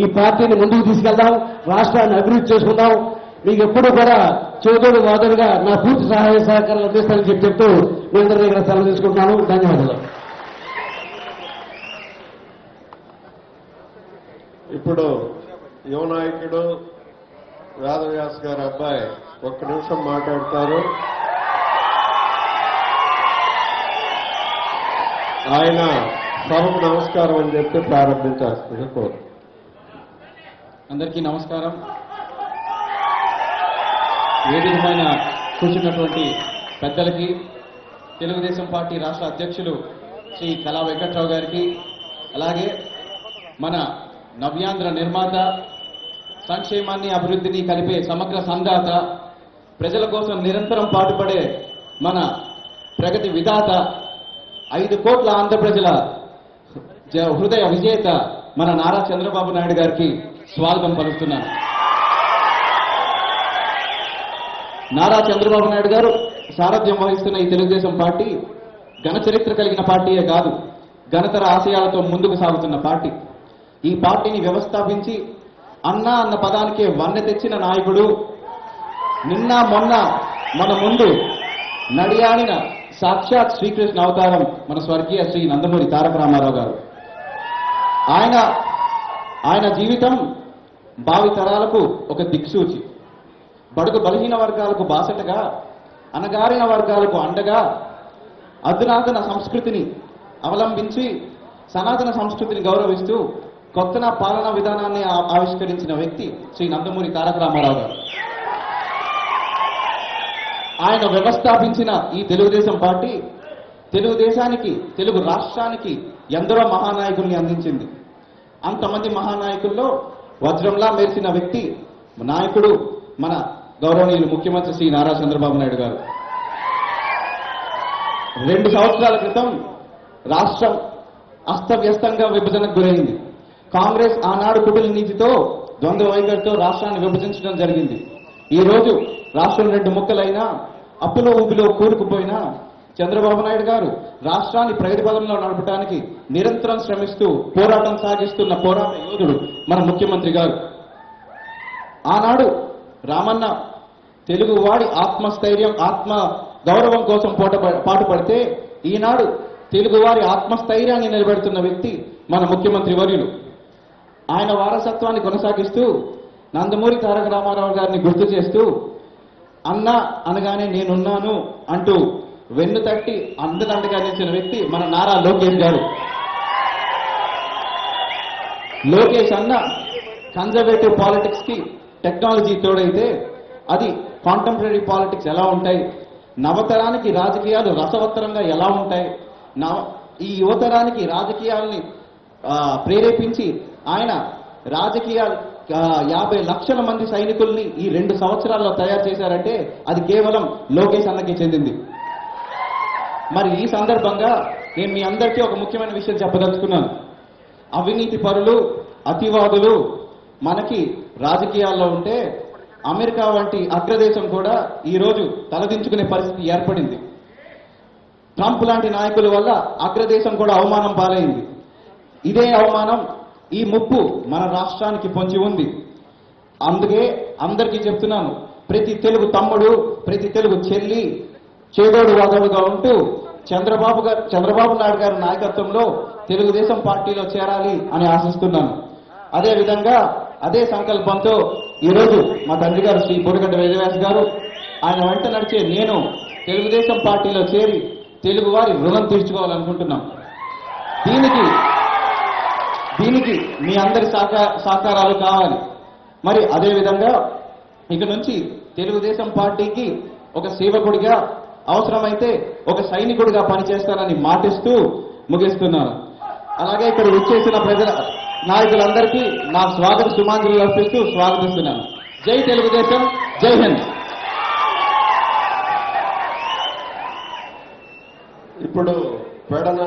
ఈ పార్టీని ముందుకు తీసుకెళ్దాం, రాష్ట్రాన్ని అభివృద్ధి చేసుకుందాం. మీకు ఎప్పుడు కూడా చేదోడు వాదోడుగా నా పూర్తి సహాయ సహకారాలు అందిస్తానని చెప్తూ మీ అందరి దగ్గర సెలవు తీసుకుంటున్నాను. ధన్యవాదాలు. ఇప్పుడు యువ నాయకుడు వేదవ్యాస్ గారి అబ్బాయి ఒక్క నిమిషం మాట్లాడతారు. ఆయన సభకు నమస్కారం అని చెప్పి ప్రారంభించాల్సిందిగా కోరు. అందరికీ నమస్కారం. వేదిక పైన కూర్చున్నటువంటి పెద్దలకి, తెలుగుదేశం పార్టీ రాష్ట్ర అధ్యక్షులు శ్రీ కళా వెంకట్రావు గారికి, అలాగే మన నవ్యాంధ్ర నిర్మాత, సంక్షేమాన్ని అభివృద్ధిని కలిపే సమగ్ర సంధాత, ప్రజల కోసం నిరంతరం పాటుపడే మన ప్రగతి విధాత, 5 కోట్ల ఆంధ్ర ప్రజల హృదయ విజేత మన నారా చంద్రబాబు నాయుడు గారికి స్వాగతం పలుకుతున్నాను. నారా చంద్రబాబు నాయుడు గారు సారథ్యం వహిస్తున్న ఈ తెలుగుదేశం పార్టీ ఘన చరిత్ర కలిగిన పార్టీయే కాదు, ఘనతర ఆశయాలతో ముందుకు సాగుతున్న పార్టీ. ఈ పార్టీని వ్యవస్థాపించి అన్నా అన్న పదానికే వన్నె తెచ్చిన నాయకుడు, నిన్న మొన్న మన ముందు నడియాడిన సాక్షాత్ శ్రీకృష్ణ అవతారం మన స్వర్గీయ శ్రీ నందమూరి తారక రామారావు గారు. ఆయన జీవితం భావి తరాలకు ఒక దిక్సూచి, బడుగు బలహీన వర్గాలకు బాసటగా, అణగారిన వర్గాలకు అండగా, అధునాతన సంస్కృతిని అవలంబించి సనాతన సంస్కృతిని గౌరవిస్తూ కొత్త పాలనా విధానాన్ని ఆవిష్కరించిన వ్యక్తి శ్రీ నందమూరి తారక రామారావు గారు. ఆయన వ్యవస్థాపించిన ఈ తెలుగుదేశం పార్టీ తెలుగుదేశానికి, తెలుగు రాష్ట్రానికి ఎందరో మహానాయకుల్ని అందించింది. అంతమంది మహానాయకుల్లో వజ్రంలా మెరిసిన వ్యక్తి నాయకుడు మన గౌరవనీయులు ముఖ్యమంత్రి శ్రీ నారా చంద్రబాబు నాయుడు గారు. 2 సంవత్సరాల క్రితం రాష్ట్రం అస్తవ్యస్తంగా విభజనకు గురైంది. కాంగ్రెస్ ఆనాడు కుటిల నీతితో, ద్వంద్వ వైఖరితో రాష్ట్రాన్ని విభజించడం జరిగింది. ఈ రోజు రాష్ట్రం 2 ముక్కలైనా, అప్పులో ఊపిలో కూరుకుపోయినా చంద్రబాబు నాయుడు గారు రాష్ట్రాన్ని ప్రగతి పదంలో నడపడానికి నిరంతరం శ్రమిస్తూ పోరాటం సాగిస్తున్న పోరాట యోధుడు మన ముఖ్యమంత్రి గారు. ఆనాడు రామన్న తెలుగువాడి ఆత్మస్థైర్యం, ఆత్మ గౌరవం కోసం పాటుపడితే ఈనాడు తెలుగువారి ఆత్మస్థైర్యాన్ని నిలబెడుతున్న వ్యక్తి మన ముఖ్యమంత్రి వర్యులు. ఆయన వారసత్వాన్ని కొనసాగిస్తూ నందమూరి తారక రామారావు గారిని గుర్తు చేస్తూ అన్న అనగానే నేనున్నాను అంటూ వెన్ను తట్టి అందదండగా నిలిచిన వ్యక్తి మన నారా లోకేష్ గారు. లోకేష్ అన్న కన్జర్వేటివ్ పాలిటిక్స్ కి టెక్నాలజీ తోడైతే అది కాంటెంపరీ పాలిటిక్స్ ఎలా ఉంటాయి, నవతరానికి రాజకీయాలు రసవత్తరంగా ఎలా ఉంటాయి, ఈ యువతరానికి రాజకీయాలని ప్రేరేపించి ఆయన రాజకీయాలు 50 లక్షల మంది సైనికుల్ని ఈ 2 సంవత్సరాల్లో తయారు చేశారంటే అది కేవలం లోకేష్ అన్నకి చెందింది. మరి ఈ సందర్భంగా నేను మీ అందరికీ ఒక ముఖ్యమైన విషయం చెప్పదలుచుకున్నాను. అవినీతి పరులు, అతివాదులు మనకి రాజకీయాల్లో ఉంటే అమెరికా వంటి అగ్రదేశం కూడా ఈరోజు తలదించుకునే పరిస్థితి ఏర్పడింది. ట్రంప్ లాంటి నాయకుల వల్ల అగ్రదేశం కూడా అవమానం పాలైంది. ఇదే అవమానం, ఈ ముప్పు మన రాష్ట్రానికి పొంచి ఉంది. అందుకే అందరికీ చెప్తున్నాను, ప్రతి తెలుగు తమ్ముడు, ప్రతి తెలుగు చెల్లి చేదోడు వాదోడుగా ఉంటూ చంద్రబాబు నాయుడు గారి నాయకత్వంలో తెలుగుదేశం పార్టీలో చేరాలి అని ఆశిస్తున్నాను. అదేవిధంగా అదే సంకల్పంతో ఈరోజు మా తండ్రి గారు శ్రీ బోడిగడ్డ వేదవ్యాస్ గారు, ఆయన వెంట నడిచే నేను తెలుగుదేశం పార్టీలో చేరి తెలుగువారి రుణం తీర్చుకోవాలనుకుంటున్నాం. దీనికి మీ అందరి సహకారాలు కావాలి. మరి అదేవిధంగా ఇక నుంచి తెలుగుదేశం పార్టీకి ఒక సేవకుడిగా, అవసరమైతే ఒక సైనికుడిగా పనిచేస్తానని మాటిస్తూ ముగిస్తున్నాను. అలాగే ఇక్కడ విచ్చేసిన ప్రజల నాయకులందరికీ నా స్వాగత సుమాంజలి అర్పిస్తూ స్వాగతిస్తున్నాను. జై తెలుగుదేశం, జై హింద్. ఇప్పుడు పెడన